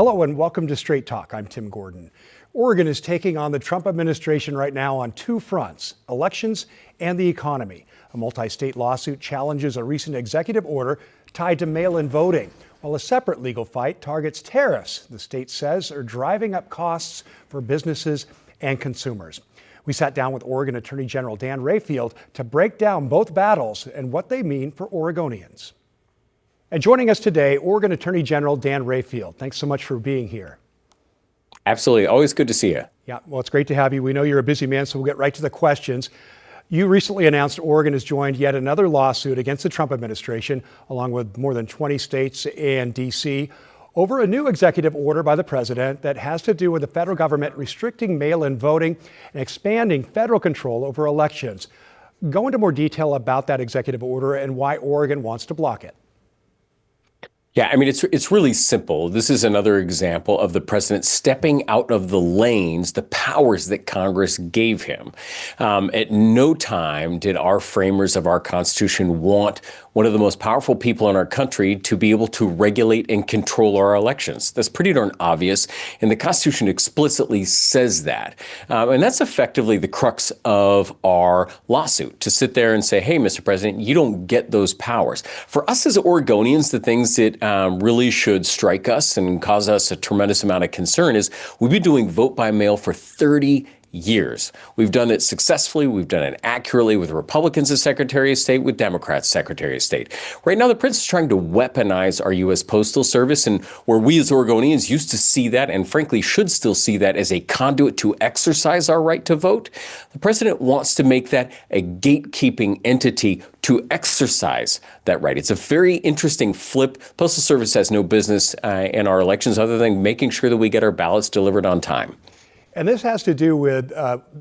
Hello and welcome to Straight Talk. I'm Tim Gordon. Oregon is taking on the Trump administration right now on two fronts, elections and the economy. A multi-state lawsuit challenges a recent executive order tied to mail-in voting, while a separate legal fight targets tariffs the state says are driving up costs for businesses and consumers. We sat down with Oregon Attorney General Dan Rayfield to break down both battles and what they mean for Oregonians. And joining us today, Oregon Attorney General Dan Rayfield. Thanks so much for being here. Absolutely. Always good to see you. Yeah, well, it's great to have you. We know you're a busy man, so we'll get right to the questions. You recently announced Oregon has joined yet another lawsuit against the Trump administration, along with more than 20 states and D.C., over a new executive order by the president that has to do with the federal government restricting mail-in voting and expanding federal control over elections. Go into more detail about that executive order and why Oregon wants to block it. Yeah, I mean, it's really simple. This is another example of the president stepping out of the lanes, the powers that Congress gave him. At no time did our framers of our Constitution want one of the most powerful people in our country to be able to regulate and control our elections. That's pretty darn obvious, and the Constitution explicitly says that. And that's effectively the crux of our lawsuit, to sit there and say, hey, Mr. President, you don't get those powers. For us as Oregonians, the things that really should strike us and cause us a tremendous amount of concern is we've been doing vote by mail for 30 years. We've done it successfully. We've done it accurately with Republicans as Secretary of State, with Democrats Secretary of State. Right now, the president is trying to weaponize our U.S. Postal Service, and where we as Oregonians used to see that, and frankly should still see that, as a conduit to exercise our right to vote, the president wants to make that a gatekeeping entity to exercise that right. It's a very interesting flip. Postal Service has no business in our elections other than making sure that we get our ballots delivered on time. And this has to do with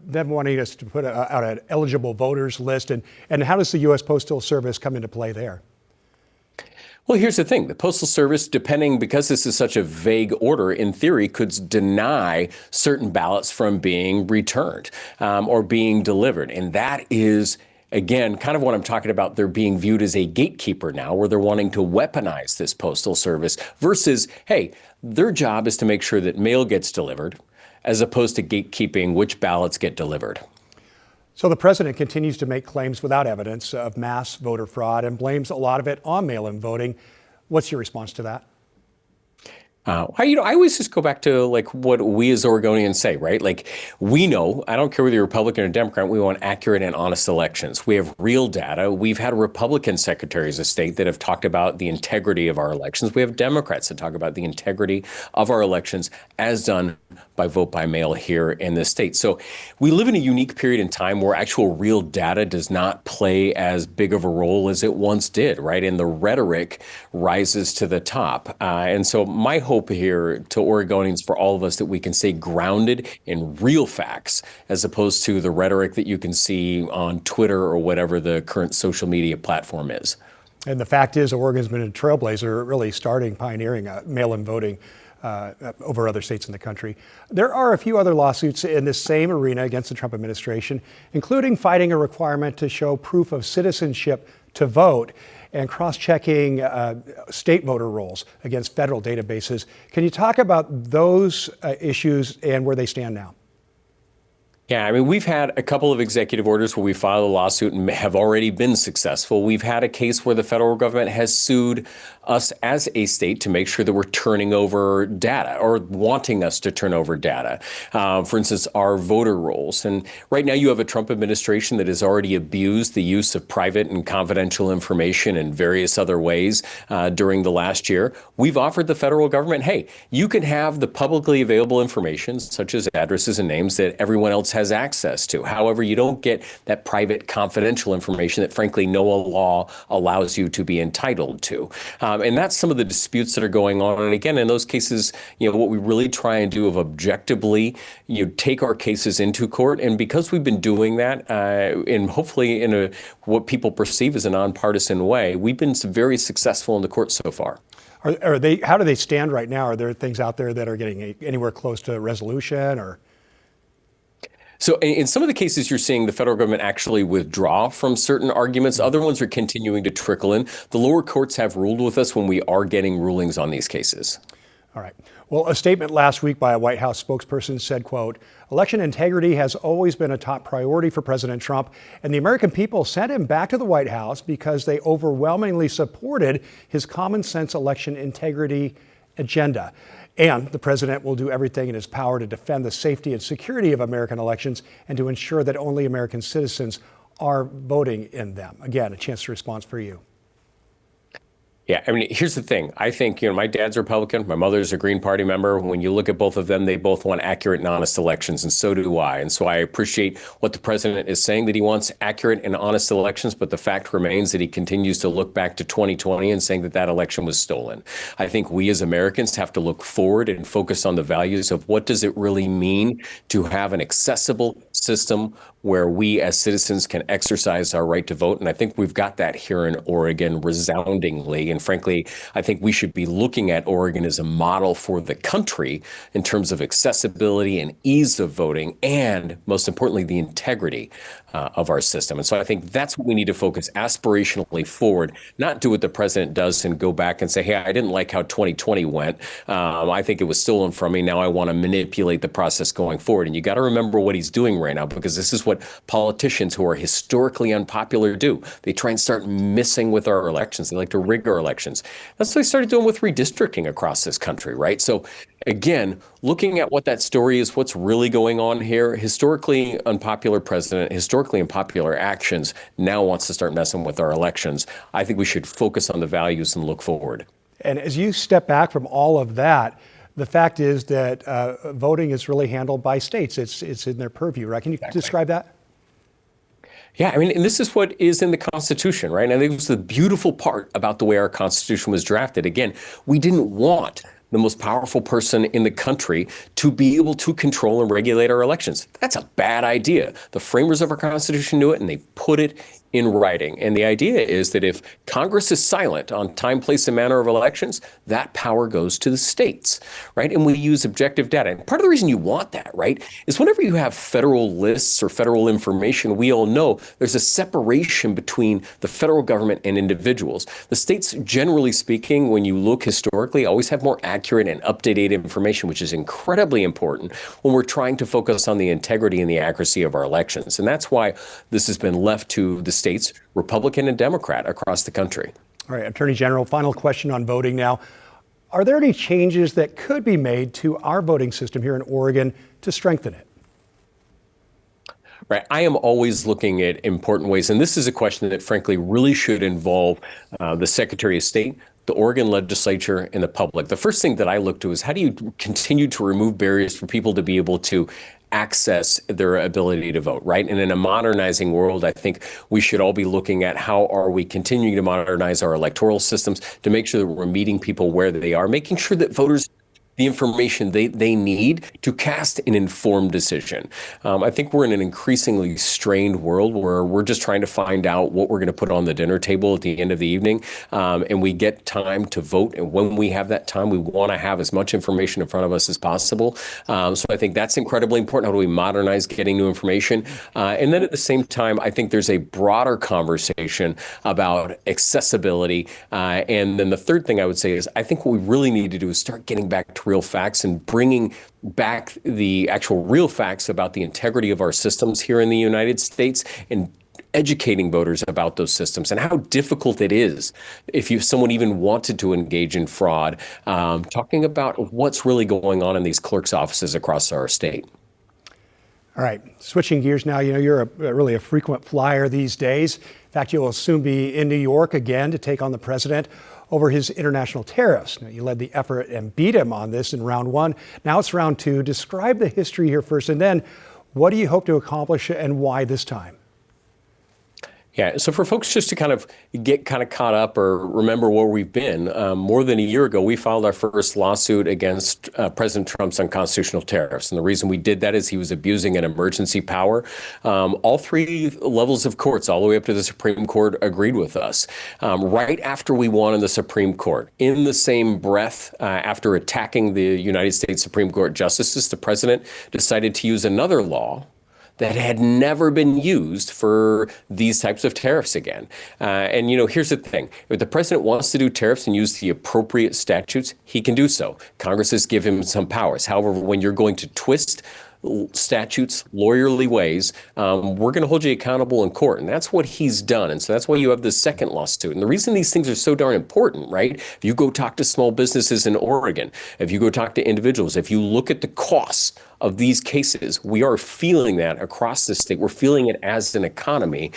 them wanting us to put out an eligible voters list. And how does the U.S. Postal Service come into play there? Well, here's the thing. The Postal Service, because this is such a vague order, in theory, could deny certain ballots from being returned or being delivered. And that is, again, kind of what I'm talking about. They're being viewed as a gatekeeper now, where they're wanting to weaponize this Postal Service versus, hey, their job is to make sure that mail gets delivered, as opposed to gatekeeping which ballots get delivered. So the president continues to make claims without evidence of mass voter fraud and blames a lot of it on mail-in voting. What's your response to that? I always just go back to what we as Oregonians say, right? We know, I don't care whether you're Republican or Democrat, we want accurate and honest elections. We have real data. We've had Republican secretaries of state that have talked about the integrity of our elections. We have Democrats that talk about the integrity of our elections as done by vote by mail here in this state. So we live in a unique period in time where actual real data does not play as big of a role as it once did, right? And the rhetoric rises to the top. And so my hope here to Oregonians, for all of us, that we can stay grounded in real facts as opposed to the rhetoric that you can see on Twitter or whatever the current social media platform is. And the fact is, Oregon's been a trailblazer, really pioneering mail-in voting over other states in the country. There are a few other lawsuits in this same arena against the Trump administration, including fighting a requirement to show proof of citizenship to vote and cross-checking state voter rolls against federal databases. Can you talk about those issues and where they stand now? Yeah, I mean, we've had a couple of executive orders where we filed a lawsuit and have already been successful. We've had a case where the federal government has sued us as a state to make sure that we're turning over data or wanting us to turn over data. For instance, our voter rolls. And right now you have a Trump administration that has already abused the use of private and confidential information in various other ways during the last year. We've offered the federal government, hey, you can have the publicly available information, such as addresses and names, that everyone else has access to. However, you don't get that private confidential information that, frankly, no law allows you to be entitled to. And that's some of the disputes that are going on. And again, in those cases, what we really try and do of objectively, take our cases into court. And because we've been doing that, and hopefully in what people perceive as a nonpartisan way, we've been very successful in the court so far. Are they? How do they stand right now? Are there things out there that are getting anywhere close to resolution, or? So in some of the cases, you're seeing the federal government actually withdraw from certain arguments. Other ones are continuing to trickle in. The lower courts have ruled with us when we are getting rulings on these cases. All right. Well, a statement last week by a White House spokesperson said, quote, election integrity has always been a top priority for President Trump, and the American people sent him back to the White House because they overwhelmingly supported his common sense election integrity agenda. And the president will do everything in his power to defend the safety and security of American elections and to ensure that only American citizens are voting in them. Again, a chance to respond for you. Yeah, I mean, here's the thing. I think, my dad's a Republican. My mother's a Green Party member. When you look at both of them, they both want accurate and honest elections, and so do I. And so I appreciate what the president is saying, that he wants accurate and honest elections, but the fact remains that he continues to look back to 2020 and saying that that election was stolen. I think we as Americans have to look forward and focus on the values of what does it really mean to have an accessible system where we as citizens can exercise our right to vote. And I think we've got that here in Oregon resoundingly. And frankly, I think we should be looking at Oregon as a model for the country in terms of accessibility and ease of voting, and most importantly, the integrity of our system. And so I think that's what we need to focus aspirationally forward, not do what the president does and go back and say, hey, I didn't like how 2020 went. I think it was stolen from me. Now I want to manipulate the process going forward. And you got to remember what he's doing right now, because this is what politicians who are historically unpopular do. They try and start messing with our elections. They like to rig our elections. That's what they started doing with redistricting across this country, right? So again, looking at what that story is, what's really going on here, historically unpopular president, historically unpopular actions, now wants to start messing with our elections. I think we should focus on the values and look forward. And as you step back from all of that, the fact is that voting is really handled by states. It's in their purview, right? Can you describe that? Yeah, I mean, and this is what is in the Constitution, right? And I think it was the beautiful part about the way our Constitution was drafted. Again, we didn't want the most powerful person in the country to be able to control and regulate our elections. That's a bad idea. The framers of our Constitution knew it, and they put it in writing. And the idea is that if Congress is silent on time, place, and manner of elections, that power goes to the states, right? And we use objective data. And part of the reason you want that, right, is whenever you have federal lists or federal information, we all know there's a separation between the federal government and individuals. The states, generally speaking, when you look historically, always have more accurate and up-to-date information, which is incredibly important when we're trying to focus on the integrity and the accuracy of our elections. And that's why this has been left to the states, Republican and Democrat, across the country. All right, Attorney General, final question on voting now. Are there any changes that could be made to our voting system here in Oregon to strengthen it? Right. I am always looking at important ways, and this is a question that frankly really should involve the Secretary of State, the Oregon legislature, and the public. The first thing that I look to is, how do you continue to remove barriers for people to be able to access their ability to vote, right? And in a modernizing world, I think we should all be looking at how are we continuing to modernize our electoral systems to make sure that we're meeting people where they are, making sure that voters the information they need to cast an informed decision. I think we're in an increasingly strained world where we're just trying to find out what we're going to put on the dinner table at the end of the evening, and we get time to vote. And when we have that time, we want to have as much information in front of us as possible. So I think that's incredibly important. How do we modernize getting new information? And then at the same time, I think there's a broader conversation about accessibility. And then the third thing I would say is, I think what we really need to do is start getting back to real facts and bringing back the actual real facts about the integrity of our systems here in the United States, and educating voters about those systems and how difficult it is if someone even wanted to engage in fraud, talking about what's really going on in these clerks' offices across our state. All right, switching gears now, you're really a frequent flyer these days. In fact, you'll soon be in New York again to take on the president over his international tariffs. Now, you led the effort and beat him on this in round one. Now it's round two. Describe the history here first, and then what do you hope to accomplish and why this time? Yeah, so for folks just to kind of get caught up or remember where we've been, more than a year ago, we filed our first lawsuit against President Trump's unconstitutional tariffs. And the reason we did that is he was abusing an emergency power. All three levels of courts, all the way up to the Supreme Court, agreed with us. Right after we won in the Supreme Court, in the same breath, after attacking the United States Supreme Court justices, the president decided to use another law that had never been used for these types of tariffs again. And here's the thing. If the president wants to do tariffs and use the appropriate statutes, he can do so. Congress has given him some powers. However, when you're going to twist statutes, lawyerly ways, we're going to hold you accountable in court. And that's what he's done. And so that's why you have the second lawsuit. And the reason these things are so darn important, right? If you go talk to small businesses in Oregon, if you go talk to individuals, if you look at the costs of these cases, we are feeling that across the state. We're feeling it as an economy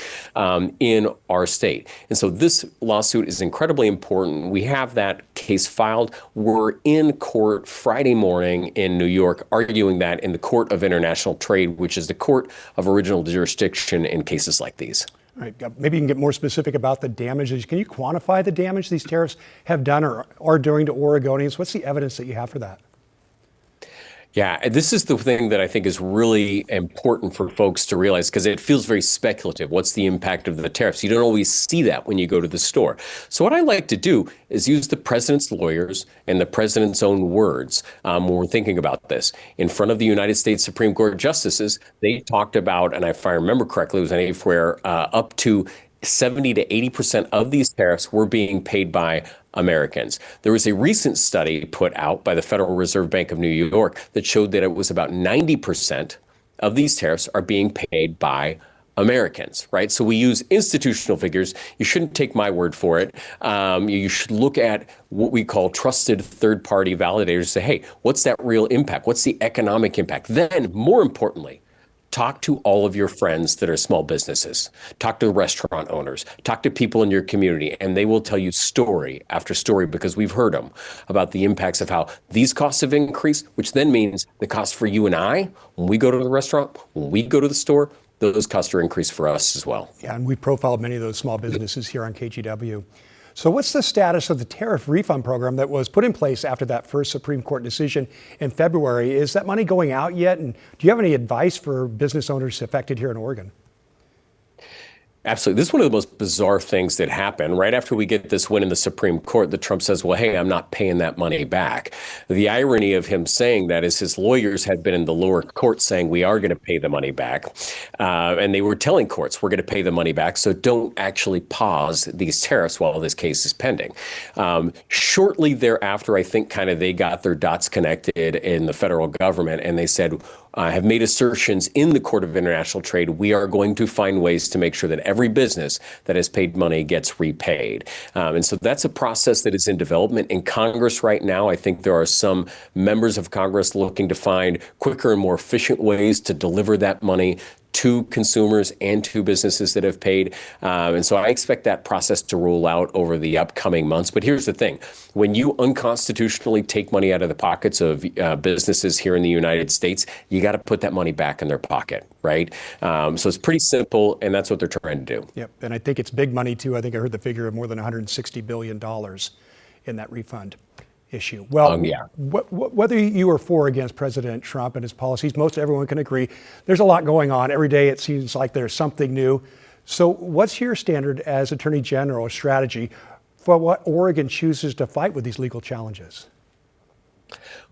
in our state. And so this lawsuit is incredibly important. We have that case filed. We're in court Friday morning in New York, arguing that in the Court of International Trade, which is the court of original jurisdiction in cases like these. All right, maybe you can get more specific about the damages. Can you quantify the damage these tariffs have done or are doing to Oregonians? What's the evidence that you have for that? Yeah, this is the thing that I think is really important for folks to realize, because it feels very speculative. What's the impact of the tariffs? You don't always see that when you go to the store. So what I like to do is use the president's lawyers and the president's own words when we're thinking about this. In front of the United States Supreme Court justices, they talked about, and if I remember correctly, it was anywhere up to 70 to 80% of these tariffs were being paid by Americans. There was a recent study put out by the Federal Reserve Bank of New York that showed that it was about 90% of these tariffs are being paid by Americans, right? So we use institutional figures. You shouldn't take my word for it. You should look at what we call trusted third-party validators. Say, hey, what's that real impact? What's the economic impact? Then, more importantly, talk to all of your friends that are small businesses. Talk to restaurant owners. Talk to people in your community, and they will tell you story after story, because we've heard them, about the impacts of how these costs have increased, which then means the cost for you and I, when we go to the restaurant, when we go to the store, those costs are increased for us as well. Yeah, and we profiled many of those small businesses here on KGW. So what's the status of the tariff refund program that was put in place after that first Supreme Court decision in February? Is that money going out yet? And do you have any advice for business owners affected here in Oregon? Absolutely. This is one of the most bizarre things that happened. Right after we get this win in the Supreme Court, that Trump says, well, hey, I'm not paying that money back. The irony of him saying that is his lawyers had been in the lower court saying we are going to pay the money back. And they were telling courts we're going to pay the money back. So don't actually pause these tariffs while this case is pending. Shortly thereafter, I think kind of they got their dots connected in the federal government, and they said, have made assertions in the Court of International Trade. We are going to find ways to make sure that every business that has paid money gets repaid. And so that's a process that is in development in Congress right now. I think there are some members of Congress looking to find quicker and more efficient ways to deliver that money to consumers and to businesses that have paid. And so I expect that process to roll out over the upcoming months. But here's the thing. When you unconstitutionally take money out of the pockets of businesses here in the United States, you got to put that money back in their pocket, right? So it's pretty simple, and that's what they're trying to do. Yep, and I think it's big money, too. I think I heard the figure of more than $160 billion in that refund issue. Well, whether you are for or against President Trump and his policies, most everyone can agree there's a lot going on. Every day it seems like there's something new. So what's your standard as Attorney General strategy for what Oregon chooses to fight with these legal challenges?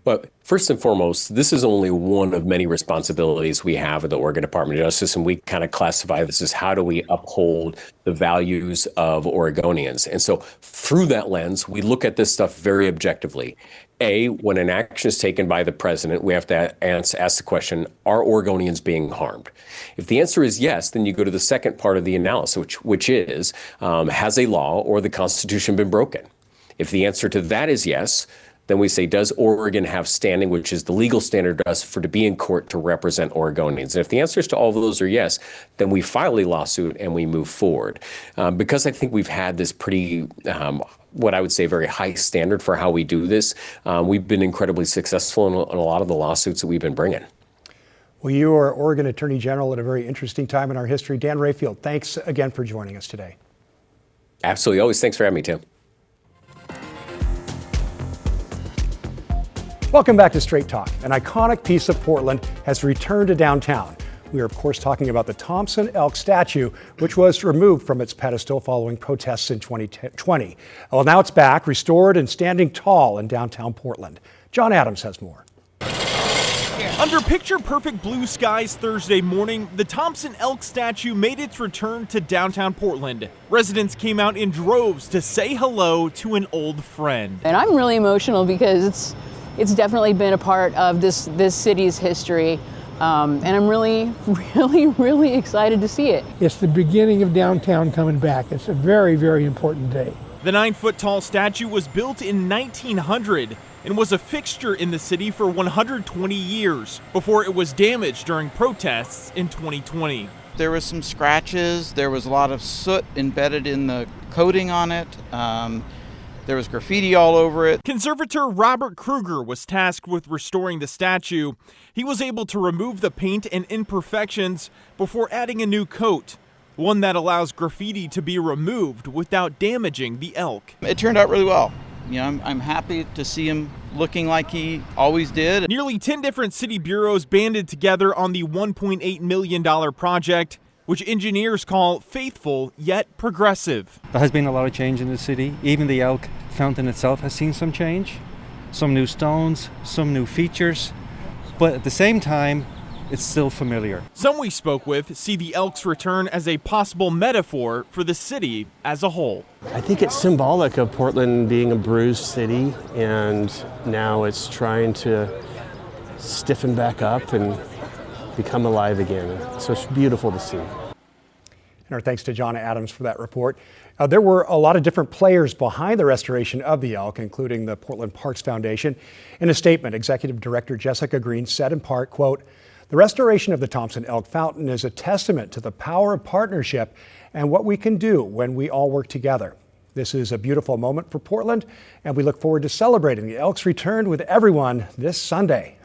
Well, first and foremost, this is only one of many responsibilities we have at the Oregon Department of Justice, and we kind of classify this as how do we uphold the values of Oregonians. And so through that lens, we look at this stuff very objectively. When an action is taken by the president, we have to ask the question, are Oregonians being harmed? If the answer is yes, then you go to the second part of the analysis, which is, has a law or the Constitution been broken? If the answer to that is yes, then we say, does Oregon have standing, which is the legal standard to be in court to represent Oregonians? And if the answers to all of those are yes, then we file a lawsuit and we move forward. Because I think we've had this pretty, what I would say, very high standard for how we do this, we've been incredibly successful in a lot of the lawsuits that we've been bringing. Well, you are Oregon Attorney General at a very interesting time in our history. Dan Rayfield, thanks again for joining us today. Absolutely. Always. Thanks for having me, Tim. Welcome back to Straight Talk. An iconic piece of Portland has returned to downtown. We are, of course, talking about the Thompson Elk statue, which was removed from its pedestal following protests in 2020. Well, now it's back, restored and standing tall in downtown Portland. John Adams has more. Yeah. Under picture-perfect blue skies Thursday morning, the Thompson Elk statue made its return to downtown Portland. Residents came out in droves to say hello to an old friend. And I'm really emotional because it's definitely been a part of this city's history. And I'm really excited to see it. It's the beginning of downtown coming back. It's a very, very important day. The 9-foot-tall statue was built in 1900 and was a fixture in the city for 120 years before it was damaged during protests in 2020. There was some scratches, there was a lot of soot embedded in the coating on it, there was graffiti all over it. Conservator Robert Kruger was tasked with restoring the statue. He was able to remove the paint and imperfections before adding a new coat, one that allows graffiti to be removed without damaging the elk. It turned out really well. You know, I'm happy to see him looking like he always did. Nearly 10 different city bureaus banded together on the $1.8 million project, which engineers call faithful yet progressive. There has been a lot of change in the city. Even the elk fountain itself has seen some change. Some new stones, some new features, but at the same time, it's still familiar. Some we spoke with see the elk's return as a possible metaphor for the city as a whole. I think it's symbolic of Portland being a bruised city, and now it's trying to stiffen back up and become alive again. So it's beautiful to see. And our thanks to John Adams for that report. There were a lot of different players behind the restoration of the elk, including the Portland Parks Foundation. In a statement, Executive Director Jessica Green said in part, quote, "The restoration of the Thompson Elk Fountain is a testament to the power of partnership and what we can do when we all work together. This is a beautiful moment for Portland, and we look forward to celebrating the elk's return with everyone this Sunday."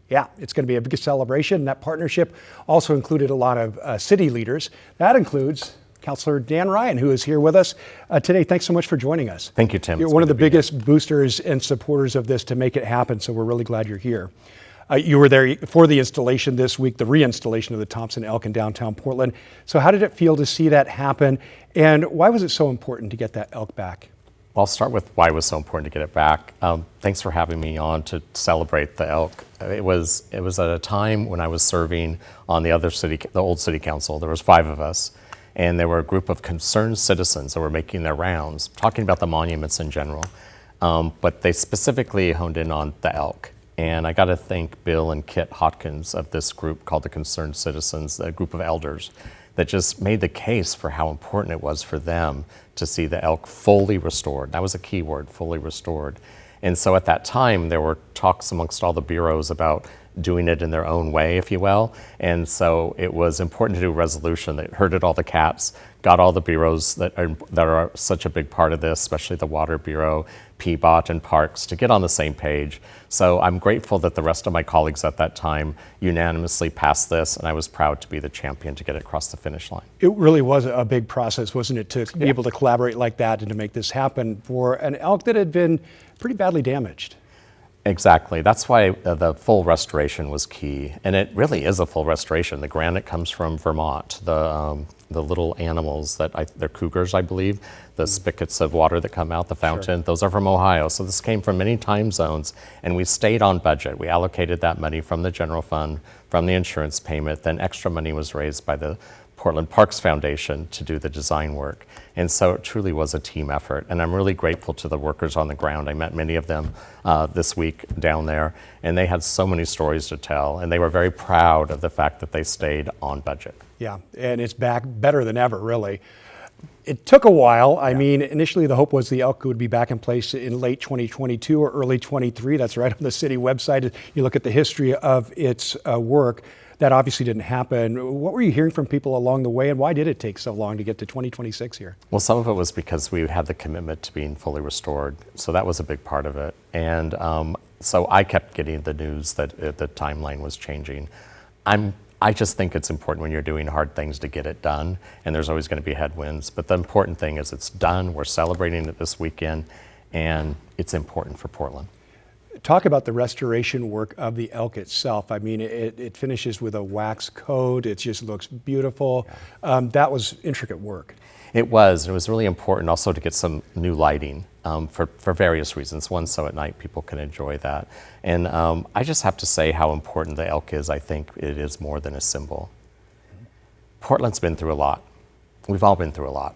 Yeah, it's going to be a big celebration. That partnership also included a lot of city leaders. That includes Councilor Dan Ryan, who is here with us today. Thanks so much for joining us. Thank you, Tim. You're one of the biggest boosters and supporters of this to make it happen, so we're really glad you're here. You were there for the installation this week, the reinstallation of the Thompson Elk in downtown Portland. So how did it feel to see that happen, and why was it so important to get that elk back? Well, I'll start with why it was so important to get it back. Thanks for having me on to celebrate the elk. It was at a time when I was serving on the old city council. There was 5 of us, and there were a group of concerned citizens that were making their rounds, talking about the monuments in general, but they specifically honed in on the elk. And I got to thank Bill and Kit Hotkins of this group called the Concerned Citizens, a group of elders that just made the case for how important it was for them to see the elk fully restored. That was a key word, fully restored. And so at that time, there were talks amongst all the bureaus about doing it in their own way, if you will. And so it was important to do a resolution that herded all the cats, got all the bureaus that are such a big part of this, especially the Water Bureau, PBOT, and Parks, to get on the same page. So I'm grateful that the rest of my colleagues at that time unanimously passed this, and I was proud to be the champion to get it across the finish line. It really was a big process, wasn't it, to be able to collaborate like that and to make this happen for an elk that had been pretty badly damaged. Exactly. That's why the full restoration was key, and it really is a full restoration. The granite comes from Vermont. The little animals they're cougars, I believe. The spigots of water that come out the fountain, sure. Those are from Ohio. So this came from many time zones, and we stayed on budget. We allocated that money from the general fund, from the insurance payment. Then extra money was raised by the Portland Parks Foundation to do the design work. And so it truly was a team effort. And I'm really grateful to the workers on the ground. I met many of them this week down there, and they had so many stories to tell. And they were very proud of the fact that they stayed on budget. Yeah, and it's back better than ever, really. It took a while. I mean, initially the hope was the elk would be back in place in late 2022 or early 23. That's right on the city website. You look at the history of its work. That obviously didn't happen. What were you hearing from people along the way, and why did it take so long to get to 2026 here? Well, some of it was because we had the commitment to being fully restored, so that was a big part of it. And so I kept getting the news that the timeline was changing. I just think it's important when you're doing hard things to get it done, and there's always going to be headwinds. But the important thing is it's done. We're celebrating it this weekend, and it's important for Portland. Talk about the restoration work of the elk itself. I mean, it finishes with a wax coat. It just looks beautiful. That was intricate work. It was. It was really important also to get some new lighting for various reasons. One, so at night people can enjoy that. And I just have to say how important the elk is. I think it is more than a symbol. Portland's been through a lot. We've all been through a lot.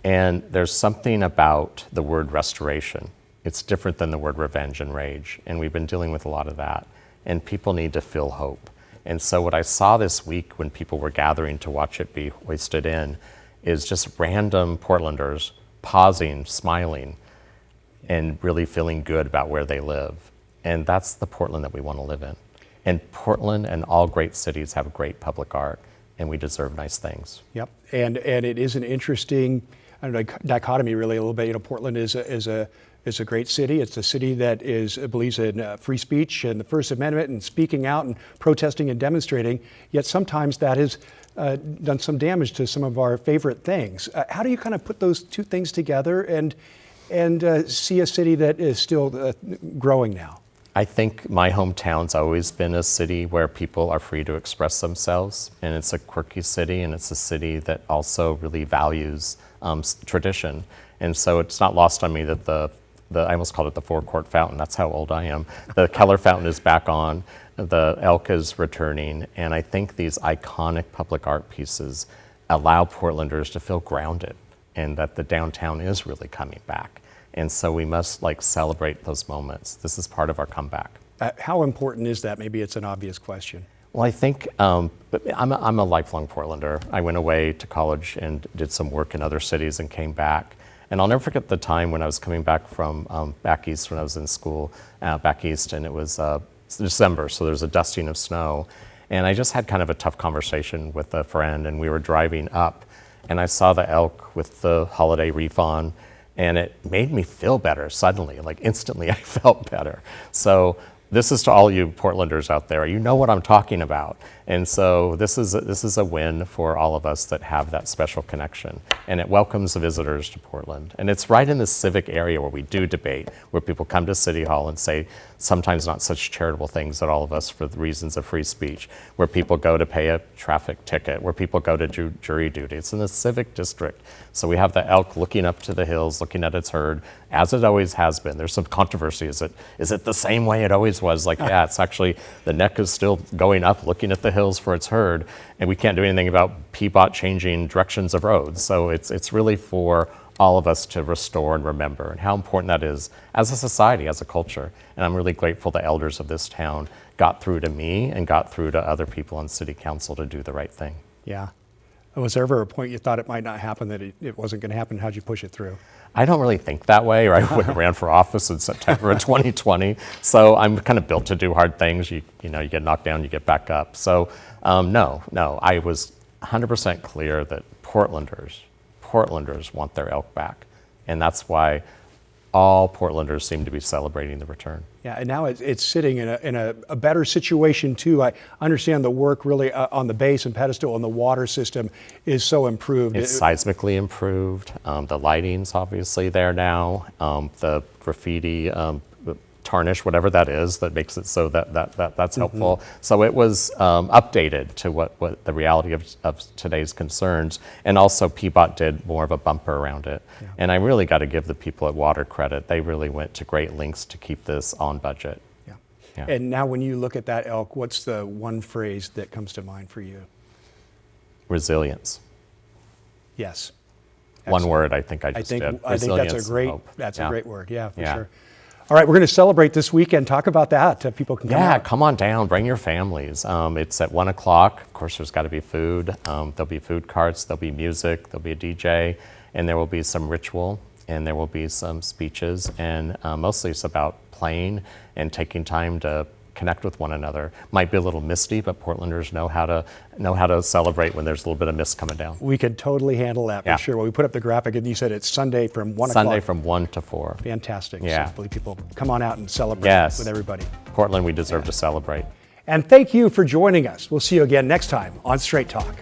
And there's something about the word restoration. It's different than the word revenge and rage. And we've been dealing with a lot of that. And people need to feel hope. And so what I saw this week when people were gathering to watch it be hoisted in is just random Portlanders pausing, smiling, and really feeling good about where they live. And that's the Portland that we want to live in. And Portland and all great cities have great public art, and we deserve nice things. Yep, and it is an interesting dichotomy, really, a little bit. You know, Portland is a great city. It's a city that believes in free speech and the First Amendment and speaking out and protesting and demonstrating. Yet sometimes that has done some damage to some of our favorite things. How do you kind of put those two things together and see a city that is still growing now? I think my hometown's always been a city where people are free to express themselves, and it's a quirky city, and it's a city that also really values tradition. And so it's not lost on me that I almost called it the forecourt fountain. That's how old I am. The Keller fountain is back on. The elk is returning. And I think these iconic public art pieces allow Portlanders to feel grounded and that the downtown is really coming back. And so we must celebrate those moments. This is part of our comeback. How important is that? Maybe it's an obvious question. Well, I think I'm a lifelong Portlander. I went away to college and did some work in other cities and came back. And I'll never forget the time when I was coming back from back east when I was in school back east, and it was December, so there was a dusting of snow. And I just had kind of a tough conversation with a friend, and we were driving up, and I saw the elk with the holiday wreath on, and it made me feel better suddenly. Instantly I felt better. So this is to all you Portlanders out there. You know what I'm talking about. And so this is a win for all of us that have that special connection. And it welcomes the visitors to Portland. And it's right in the civic area where we do debate, where people come to City Hall and say sometimes not such charitable things at all of us for the reasons of free speech, where people go to pay a traffic ticket, where people go to do jury duty. It's in the civic district. So we have the elk looking up to the hills, looking at its herd, as it always has been. There's some controversy. Is it the same way it always was? Yeah, it's actually, the neck is still going up, looking at the hills for its herd, and we can't do anything about PBOT changing directions of roads. So it's really for all of us to restore and remember, and how important that is as a society, as a culture. And I'm really grateful the elders of this town got through to me and got through to other people on city council to do the right thing. Yeah. Was there ever a point you thought it might not happen, that it wasn't going to happen? How'd you push it through? I don't really think that way, or I would have ran for office in September of 2020. So I'm kind of built to do hard things. You get knocked down, you get back up. So no, I was 100% clear that Portlanders want their elk back. And that's why all Portlanders seem to be celebrating the return. Yeah, and now it's sitting in a better situation too. I understand the work really on the base and pedestal and the water system is so improved. It's seismically improved. The lighting's obviously there now. The graffiti, tarnish, whatever that is, that makes it so that's helpful. So it was updated to what the reality of today's concerns. And also PBOT did more of a bumper around it. Yeah. And I really got to give the people at Water credit. They really went to great lengths to keep this on budget. Yeah. Yeah. And now when you look at that elk, what's the one phrase that comes to mind for you? Resilience. Yes. Excellent. One word I think I just did. I think that's a great word. Yeah, for sure. All right, we're going to celebrate this weekend. Talk about that. People can come out. Come on down. Bring your families. It's at 1 o'clock. Of course, there's got to be food. There'll be food carts. There'll be music. There'll be a DJ. And there will be some ritual. And there will be some speeches. And mostly it's about playing and taking time to connect with one another. Might be a little misty, but Portlanders know how to celebrate when there's a little bit of mist coming down. We could totally handle that for sure. Well, we put up the graphic, and you said it's Sunday from 1 o'clock. Sunday from 1 to 4. Fantastic. Yeah. So hopefully people come on out and celebrate with everybody. Portland, we deserve to celebrate. And thank you for joining us. We'll see you again next time on Straight Talk.